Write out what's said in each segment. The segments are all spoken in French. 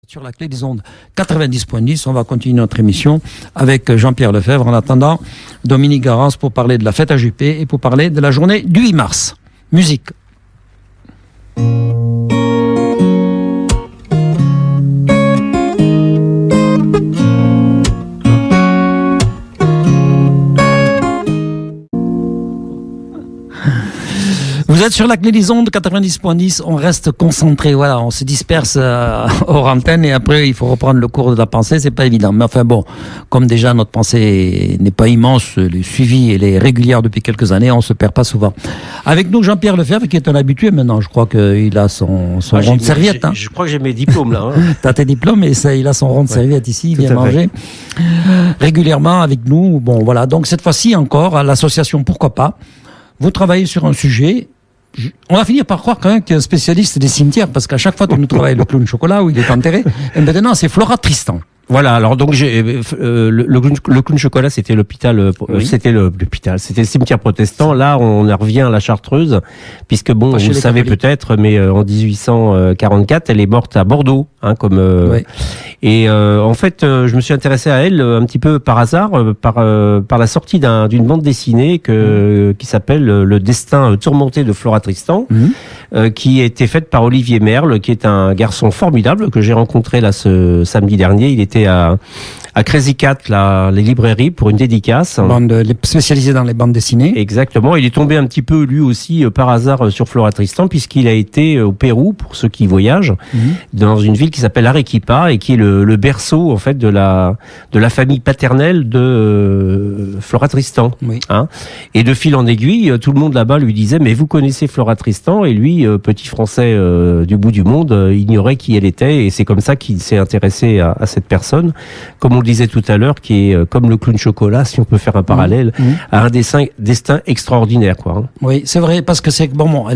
Sur la clé des ondes 90.10, on va continuer notre émission avec Jean-Pierre Lefebvre. En attendant, Dominique Garance pour parler de la fête à Juppé et pour parler de la journée du 8 mars. Musique. Vous êtes sur la clé des ondes 90.10, on reste concentré, voilà, on se disperse hors antenne et après il faut reprendre le cours de la pensée, c'est pas évident. Mais enfin bon, comme déjà notre pensée n'est pas immense, le suivi elle est régulière depuis quelques années, on se perd pas souvent. Avec nous Jean-Pierre Lefebvre qui est un habitué maintenant, je crois qu'il a son rond de serviette. Hein. Je crois que j'ai mes diplômes là. Hein. T'as tes diplômes et ça, il a son rond de serviette ici, il vient manger régulièrement avec nous. Bon voilà, donc cette fois-ci encore à l'association Pourquoi pas, vous travaillez sur un sujet. On va finir par croire quand même qu'il y a un spécialiste des cimetières, parce qu'à chaque fois tu nous travailles le clown chocolat où il est enterré, et maintenant c'est Flora Tristan. Voilà, alors donc le clown chocolat c'était l'hôpital, c'était l'hôpital, c'était le cimetière protestant. Là on revient à la Chartreuse, puisque bon, vous le savez peut-être, mais en 1844 elle est morte à Bordeaux, hein, comme et en fait je me suis intéressé à elle un petit peu par hasard, par la sortie d'une bande dessinée qui s'appelle Le destin tourmenté de Flora Tristan, qui a été faite par Olivier Merle, qui est un garçon formidable que j'ai rencontré là ce samedi dernier. Il était à Crazy Cat, les librairies, pour une dédicace. Spécialisé dans les bandes dessinées. Exactement. Il est tombé un petit peu, lui aussi, par hasard, sur Flora Tristan, puisqu'il a été au Pérou, pour ceux qui voyagent, dans une ville qui s'appelle Arequipa, et qui est le berceau, en fait, de la famille paternelle de Flora Tristan. Oui. Hein. Et de fil en aiguille, tout le monde là-bas lui disait, mais vous connaissez Flora Tristan? Et lui, petit français du bout du monde, ignorait qui elle était, et c'est comme ça qu'il s'est intéressé à cette personne, comme on le disait tout à l'heure, qui est comme le clown chocolat, si on peut faire un parallèle, a un destin extraordinaire, quoi. Hein. Oui, c'est vrai, parce que c'est bon,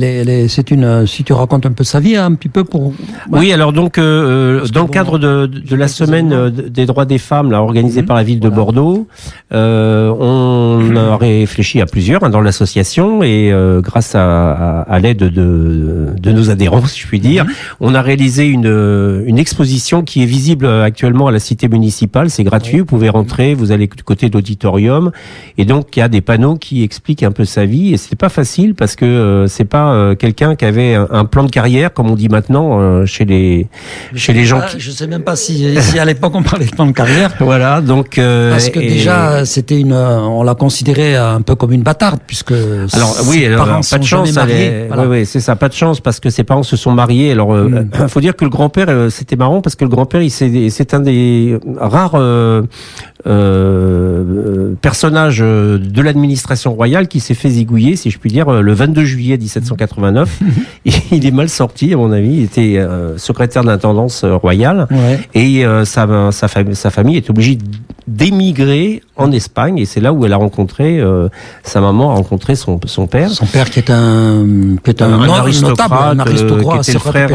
c'est une. Si tu racontes un peu sa vie, un petit peu pour. Oui, alors donc dans le cadre de la semaine des droits des femmes, là organisée par la ville de Bordeaux, on a réfléchi à plusieurs dans l'association et grâce à l'aide de nos adhérents, si je puis dire, on a réalisé une exposition qui est visible actuellement à la cité municipale. C'est gratuit, vous pouvez rentrer, vous allez du côté de l'auditorium, et donc il y a des panneaux qui expliquent un peu sa vie, et c'était pas facile parce que c'est pas quelqu'un qui avait un plan de carrière comme on dit maintenant chez les gens. Je sais même pas si à l'époque on parlait de plan de carrière. Voilà, donc parce que déjà c'était on l'a considéré un peu comme une bâtarde puisque ses parents pas de chance. Voilà. Oui, c'est ça, pas de chance parce que ses parents se sont mariés. Alors faut dire que le grand-père, c'était marrant parce que le grand-père, c'est un des rares personnage de l'administration royale qui s'est fait zigouiller, si je puis dire, le 22 juillet 1789. Il est mal sorti, à mon avis. Il était secrétaire de l'intendance royale, et sa famille est obligée d'émigrer en Espagne, et c'est là où elle a rencontré sa maman a rencontré son père. Son père qui est un aristocrate, un aristocrate qui était le frère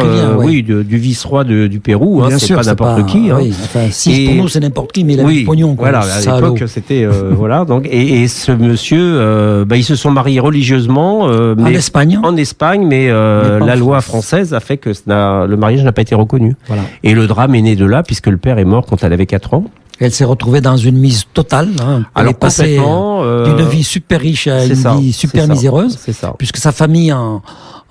du vice-roi du Pérou. Bien c'est sûr, pas n'importe qui. Oui, enfin, si pour nous c'est n'importe qui, mais il a du pognon. Voilà, à l'époque c'était voilà. Donc et ce monsieur, ils se sont mariés religieusement en Espagne. En Espagne, mais la loi française a fait que le mariage n'a pas été reconnu. Voilà. Et le drame est né de là, puisque le père est mort quand elle avait 4 ans. Elle s'est retrouvée dans une mise totale. Hein. Elle est passée d'une vie super riche à une vie super miséreuse. C'est ça. Puisque sa famille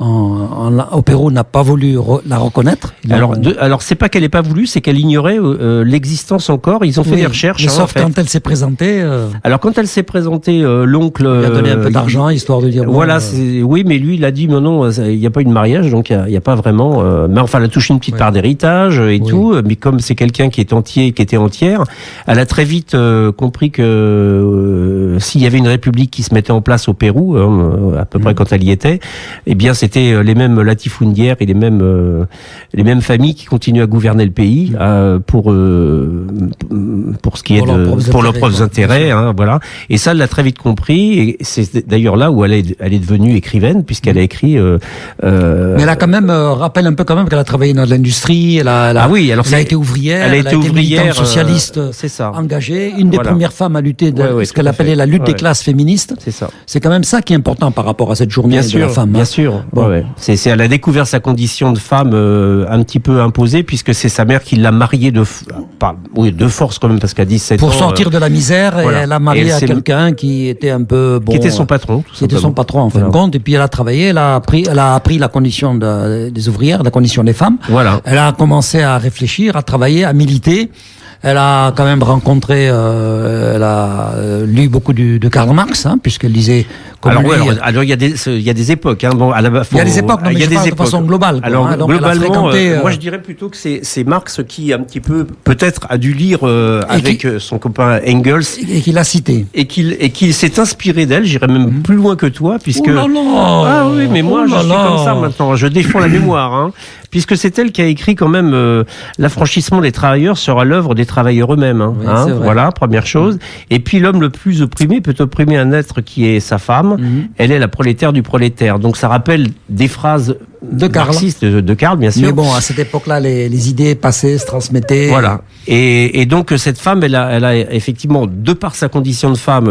au Pérou n'a pas voulu la reconnaître. Alors c'est pas qu'elle n'ait pas voulu, c'est qu'elle ignorait l'existence encore. Ils ont fait des recherches. Sauf quand elle s'est présentée. Alors quand elle s'est présentée, l'oncle il a donné un peu d'argent histoire de dire. Voilà, oui, mais lui il a dit non, il n'y a pas eu de mariage, donc il n'y a pas vraiment. Mais enfin, elle a touché une petite part d'héritage et tout. Mais comme c'est quelqu'un qui était entière, elle a très vite compris que s'il y avait une république qui se mettait en place au Pérou, à peu près quand elle y était, eh bien c'était les mêmes latifundiaires et les mêmes familles qui continuent à gouverner le pays pour ce qui est pour leurs propres intérêts, hein, voilà. Et ça, elle l'a très vite compris, et c'est d'ailleurs là où elle est devenue écrivaine, puisqu'elle a écrit. Mais elle a quand même rappelle un peu quand même qu'elle a travaillé dans l'industrie. Elle a été ouvrière. Elle a été ouvrière socialiste. C'est ça. Engagée, une des premières femmes à lutter ce qu'elle appelait la lutte des classes féministes. C'est ça. C'est quand même ça qui est important par rapport à cette journée de la femme. Bien sûr. Bon. Ouais. Elle a découvert sa condition de femme un petit peu imposée, puisque c'est sa mère qui l'a mariée de force quand même, parce qu'à 17 ans... Pour sortir de la misère, et elle a marié à quelqu'un qui était un peu... qui était son patron, tout qui était son patron, en fin de compte. Et puis elle a travaillé, elle a appris la condition des ouvrières, la condition des femmes. Voilà. Elle a commencé à réfléchir, à travailler, à militer. Elle a quand même rencontré, elle a lu beaucoup de Karl Marx, puisqu'elle lisait. Alors il y a des époques. Bon, il y a des époques, mais je parle de façon globale. Alors globalement, moi je dirais plutôt que c'est Marx qui un petit peu peut-être a dû lire avec son copain Engels et qu'il a cité et qu'il s'est inspiré d'elle. J'irais même plus loin que toi, puisque ah oui, mais moi je suis comme ça maintenant. Je défends la mémoire, puisque c'est elle qui a écrit quand même l'affranchissement des travailleurs sera l'œuvre des travailleurs eux-mêmes. Voilà, première chose. Et puis l'homme le plus opprimé peut opprimer un être qui est sa femme. Elle est la prolétaire du prolétaire. Donc ça rappelle des phrases marxistes de Karl, bien sûr. Mais bon, à cette époque-là, les idées passaient, se transmettaient. Voilà. Et donc cette femme, elle a effectivement, de par sa condition de femme,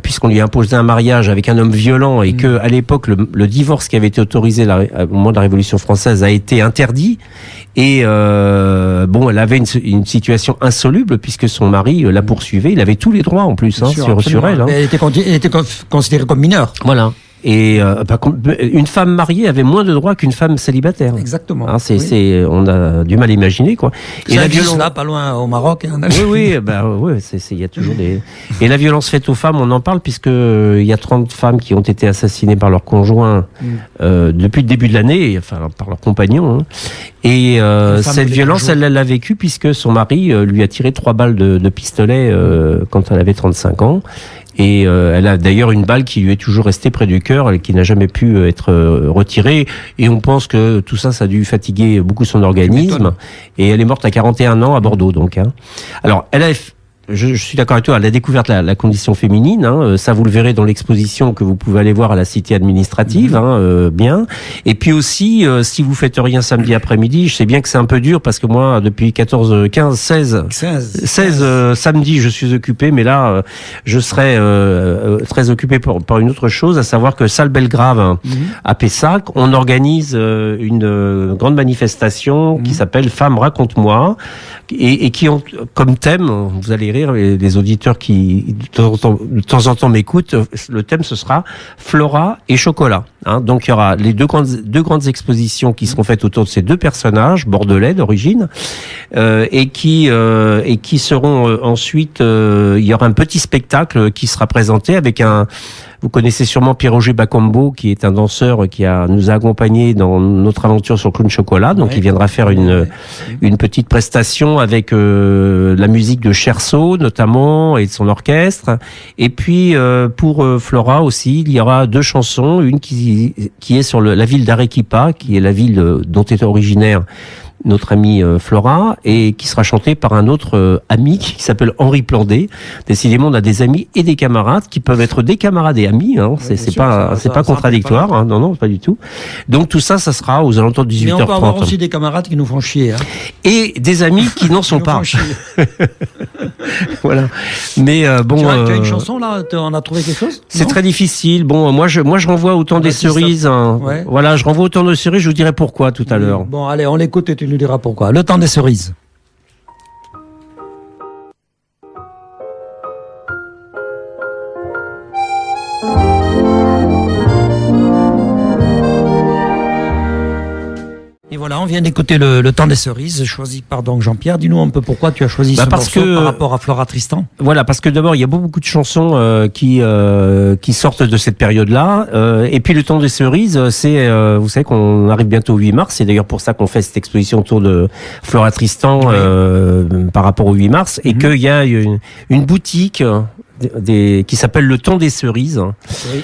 puisqu'on lui a imposé un mariage avec un homme violent et que à l'époque le divorce qui avait été autorisé au moment de la Révolution française a été interdit. Et elle avait une situation insoluble puisque son mari la poursuivait. Il avait tous les droits en plus sur elle. Elle était considérée comme mineure. Voilà. Et une femme mariée avait moins de droits qu'une femme célibataire. Exactement. On a du mal à imaginer, quoi. Et la violence là, pas loin au Maroc. Oui, il y a toujours des. Et la violence faite aux femmes, on en parle puisque il y a 30 femmes qui ont été assassinées par leur conjoint depuis le début de l'année, enfin par leur compagnon. Et cette violence, elle l'a vécue puisque son mari lui a tiré 3 balles de pistolet quand elle avait 35 ans. Et elle a d'ailleurs une balle qui lui est toujours restée près du cœur et qui n'a jamais pu être retirée. Et on pense que tout ça, ça a dû fatiguer beaucoup son organisme. Et elle est morte à 41 ans à Bordeaux, donc. Alors, je suis d'accord avec toi, elle a découvert la condition féminine. Ça, vous le verrez dans l'exposition que vous pouvez aller voir à la cité administrative. Bien. Et puis aussi, si vous faites rien samedi après-midi, je sais bien que c'est un peu dur parce que moi, depuis 16 samedis, je suis occupé. Mais là, je serai très occupé par une autre chose, à savoir que Salle Belgrave à Pessac, on organise une grande manifestation qui s'appelle Femmes raconte-moi et qui ont comme thème, vous allez rire, les auditeurs qui de temps en temps m'écoutent, le thème ce sera Flora et chocolat. Donc il y aura les deux grandes expositions qui seront faites autour de ces deux personnages bordelais d'origine et qui seront ensuite il y aura un petit spectacle qui sera présenté avec vous connaissez sûrement Pierre-Roger Bacombo, qui est un danseur qui nous a accompagnés dans notre aventure sur Clown Chocolat. Donc, il viendra faire une petite prestation avec la musique de Cherceau, notamment, et de son orchestre. Et puis, pour Flora aussi, il y aura 2 chansons. Une qui est sur la ville d'Arequipa, qui est la ville dont est originaire notre amie Flora, et qui sera chantée par un autre ami qui s'appelle Henri Plandé. Décidément, on a des amis et des camarades qui peuvent être des camarades et amis. C'est pas contradictoire. Non, pas du tout. Donc tout ça sera aux alentours de 18h30. Mais on peut avoir aussi des camarades qui nous font chier. Et des amis qui n'en sont pas. Voilà. Mais bon. Tu as une chanson là? On a trouvé quelque chose? C'est très difficile. Bon, moi je renvoie au temps des cerises. Voilà, je renvoie au temps des cerises. Je vous dirai pourquoi tout à l'heure. Bon, allez, on l'écoute et tu nous diras pourquoi. Le temps des cerises. Et voilà, on vient d'écouter le temps des cerises, choisi par donc Jean-Pierre. Dis-nous un peu pourquoi tu as choisi ce morceau par rapport à Flora Tristan. Voilà, parce que d'abord, il y a beaucoup de chansons qui sortent de cette période-là. Et puis le temps des cerises, c'est, vous savez qu'on arrive bientôt au 8 mars. C'est d'ailleurs pour ça qu'on fait cette exposition autour de Flora Tristan par rapport au 8 mars. Et qu'il y a une boutique qui s'appelle le temps des cerises. Oui.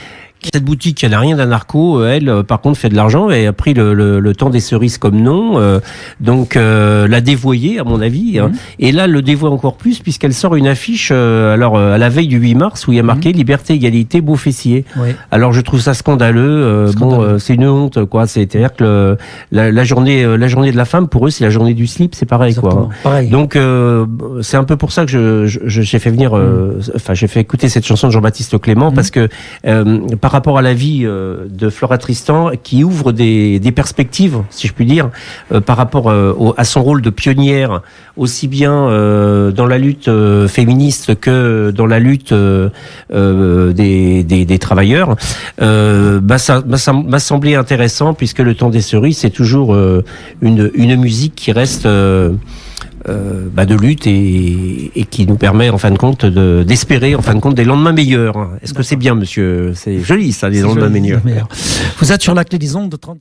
Cette boutique, elle n'a rien d'un narco, elle, par contre, fait de l'argent et a pris le temps des cerises comme nom, donc l'a dévoyé, à mon avis. Et là, le dévoie encore plus puisqu'elle sort une affiche, à la veille du 8 mars, où il y a marqué Liberté, Égalité, Beau Fessier. Oui. Alors, je trouve ça scandaleux. C'est une honte, quoi. C'est-à-dire que la journée de la femme, pour eux, c'est la journée du slip, c'est pareil, exactement, quoi. Pareil. Donc, c'est un peu pour ça que j'ai fait venir, j'ai fait écouter cette chanson de Jean-Baptiste Clément, parce que par par rapport à la vie de Flora Tristan, qui ouvre des perspectives, si je puis dire, par rapport à son rôle de pionnière, aussi bien dans la lutte féministe que dans la lutte des travailleurs. Ça m'a semblé intéressant, puisque Le Temps des Cerises, c'est toujours une musique qui reste de lutte et qui nous permet en fin de compte d'espérer en fin de compte des lendemains meilleurs. Est-ce que c'est bien, monsieur? C'est joli ça, des lendemains meilleurs. Vous êtes sur la clé des ondes de 30...